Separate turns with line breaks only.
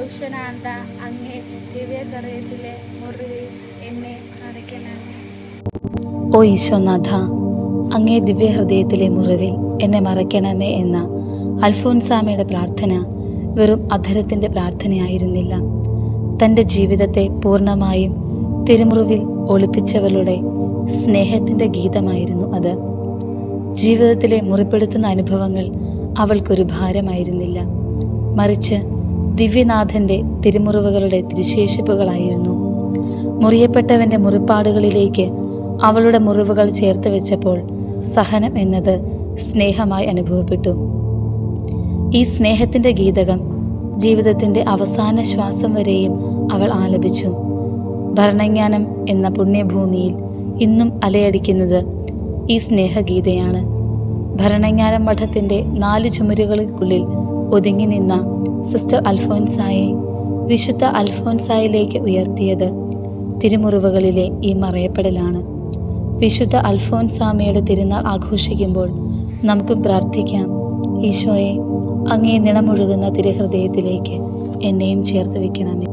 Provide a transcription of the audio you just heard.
ഔഷനാന്ത അങ്ങേ ദിവ്യഹൃദയത്തിലെ മുറിവിൽ എന്നെ മറയ്ക്കണമേ.
ഓ ഈശോനാഥ, അങ്ങേ ദിവ്യഹൃദയത്തിലെ മുറിവിൽ എന്നെ മറയ്ക്കണമേ എന്ന അൽഫോൻസാമയുടെ പ്രാർത്ഥന വെറും അധരത്തിൻ്റെ പ്രാർത്ഥനയായിരുന്നില്ല. തൻ്റെ ജീവിതത്തെ പൂർണ്ണമായും തിരുമുറിവിൽ ഒളിപ്പിച്ചവളുടെ സ്നേഹത്തിൻ്റെ ഗീതമായിരുന്നു അത്. ജീവിതത്തിലെ മുറിപ്പെടുത്തുന്ന അനുഭവങ്ങൾ അവൾക്കൊരു ഭാരമായിരുന്നില്ല, മറിച്ച് ദിവ്യനാഥൻ്റെ തിരുമുറിവുകളുടെ തിരുശേഷിപ്പുകളായിരുന്നു. മുറിയപ്പെട്ടവൻ്റെ മുറിപ്പാടുകളിലേക്ക് അവളുടെ മുറിവുകൾ ചേർത്ത് വെച്ചപ്പോൾ സഹനം എന്നത് സ്നേഹമായി അനുഭവപ്പെട്ടു. ഈ സ്നേഹത്തിൻ്റെ ഗീതകം ജീവിതത്തിൻ്റെ അവസാന ശ്വാസം വരെയും അവൾ ആലപിച്ചു. ഭരണങ്ങാനം എന്ന പുണ്യഭൂമിയിൽ ഇന്നും അലയടിക്കുന്നത് ഈ സ്നേഹഗീതയാണ്. ഭരണങ്ങാനം മഠത്തിൻ്റെ 4 ചുമരുകൾക്കുള്ളിൽ ഒതുങ്ങി നിന്ന സിസ്റ്റർ അൽഫോൻസായെ വിശുദ്ധ അൽഫോൻസായിലേക്ക് ഉയർത്തിയത് തിരുമുറിവുകളിലെ ഈ മറയപ്പെടലാണ്. വിശുദ്ധ അൽഫോൻസാമയുടെ തിരുനാൾ ആഘോഷിക്കുമ്പോൾ നമുക്ക് പ്രാർത്ഥിക്കാം, ഈശോയെ, അങ്ങേ നിണമൊഴുകുന്ന തിരുഹൃദയത്തിലേക്ക് എന്നെയും ചേർത്ത് വയ്ക്കണമേ.